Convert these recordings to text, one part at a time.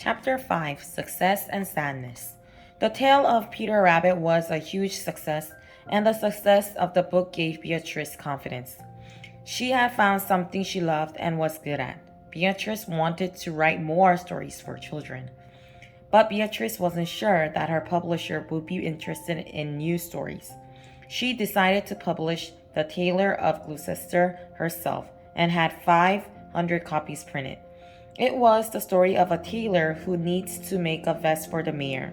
Chapter 5 Success and Sadness. The tale of Peter Rabbit was a huge success, and the success of the book gave Beatrice confidence. She had found something she loved and was good at. Beatrice wanted to write more stories for children. But Beatrice wasn't sure that her publisher would be interested in new stories. She decided to publish The Tailor of Gloucester herself and had 500 copies printed. It was the story of a tailor who needs to make a vest for the mayor.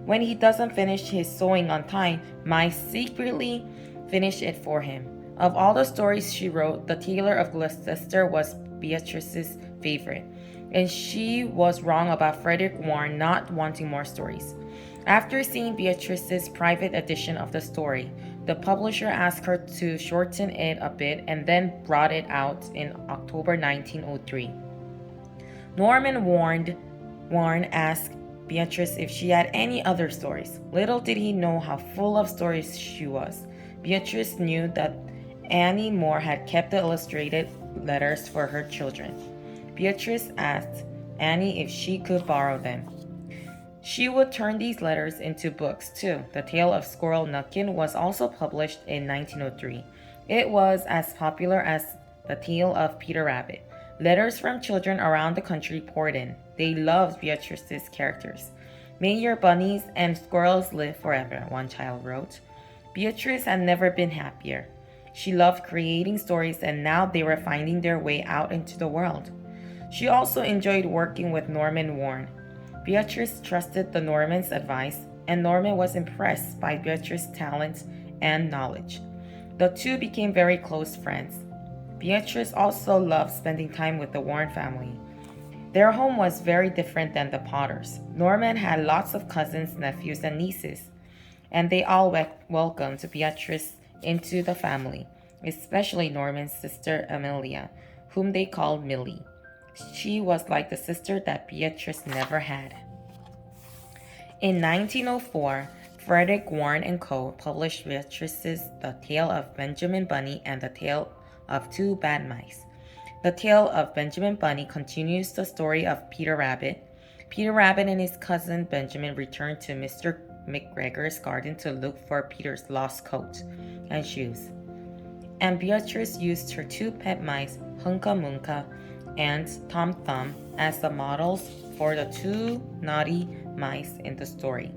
When he doesn't finish his sewing on time, Mice secretly finish it for him. Of all the stories she wrote, The Tailor of Gloucester was Beatrice's favorite, and she was wrong about Frederick Warne not wanting more stories. After seeing Beatrice's private edition of the story, the publisher asked her to shorten it a bit and then brought it out in October 1903. Norman Warne asked Beatrice if she had any other stories. Little did he know how full of stories she was. Beatrice knew that Annie Moore had kept the illustrated letters for her children. Beatrice asked Annie if she could borrow them. She would turn these letters into books too. The Tale of Squirrel Nutkin was also published in 1903. It was as popular as The Tale of Peter Rabbit. Letters from children around the country poured in. They loved Beatrice's characters. "May your bunnies and squirrels live forever," one child wrote. Beatrice had never been happier. She loved creating stories, and now they were finding their way out into the world. She also enjoyed working with Norman Warne. Beatrice trusted the Norman's advice, and Norman was impressed by Beatrice's talent and knowledge. The two became very close friends. Beatrice also loved spending time with the Warne family. Their home was very different than the Potters. Norman had lots of cousins, nephews, and nieces, and they all welcomed Beatrice into the family, especially Norman's sister Amelia, whom they called Millie. She was like the sister that Beatrice never had. In 1904, Frederick Warne and Co. published Beatrice's The Tale of Benjamin Bunny and The Tale of Two Bad Mice. The Tale of Benjamin Bunny continues the story of Peter Rabbit. Peter Rabbit and his cousin Benjamin returned to Mr. McGregor's garden to look for Peter's lost coat and shoes. And Beatrice used her two pet mice, Hunka Munka and Tom Thumb, as the models for the two naughty mice in the story.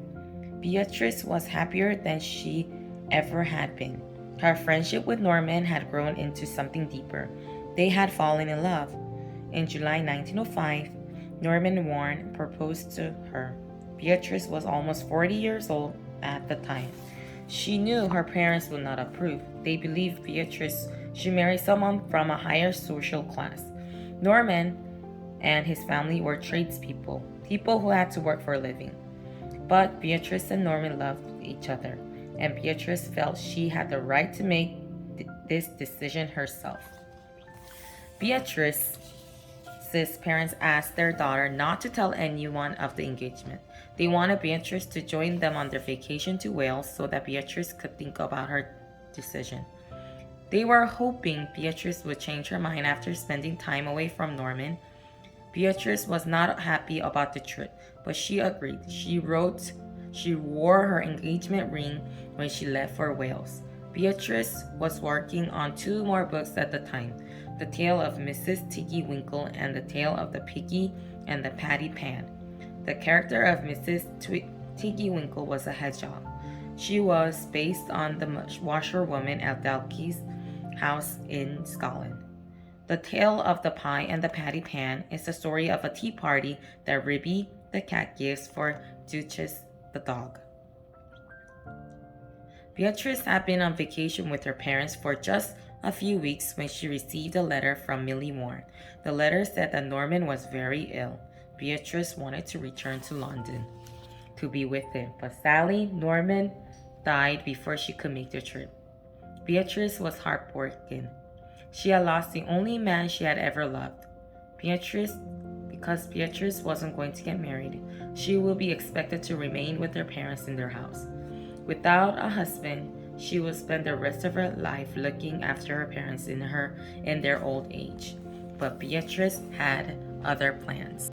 Beatrice was happier than she ever had been. Her friendship with Norman had grown into something deeper. They had fallen in love. In July 1905, Norman Warne proposed to her. Beatrice was almost 40 years old at the time. She knew her parents would not approve. They believed Beatrice should marry someone from a higher social class. Norman and his family were tradespeople, people who had to work for a living. But Beatrice and Norman loved each other, and Beatrice felt she had the right to make this decision herself. Beatrice's parents asked their daughter not to tell anyone of the engagement. They wanted Beatrice to join them on their vacation to Wales so that Beatrice could think about her decision. They were hoping Beatrice would change her mind after spending time away from Norman. Beatrice was not happy about the trip, but she agreed. She wore her engagement ring when she left for Wales. Beatrice was working on two more books at the time, The Tale of Mrs. Tiggy Winkle and The Tale of the Piggy and the Patty Pan. The character of Mrs. Tiggy Winkle was a hedgehog. She was based on the washerwoman at Dalkey's house in Scotland. The Tale of the Pie and the Patty Pan is the story of a tea party that Ribby the cat gives for Duchess the dog. Beatrice had been on vacation with her parents for just a few weeks when she received a letter from Millie Warne. The letter said that Norman was very ill. Beatrice wanted to return to London to be with him, but sadly, Norman died before she could make the trip. Beatrice was heartbroken. She had lost the only man she had ever loved. Because Beatrice wasn't going to get married, she will be expected to remain with her parents in their house. Without a husband, she would spend the rest of her life looking after her parents in their old age. But Beatrice had other plans.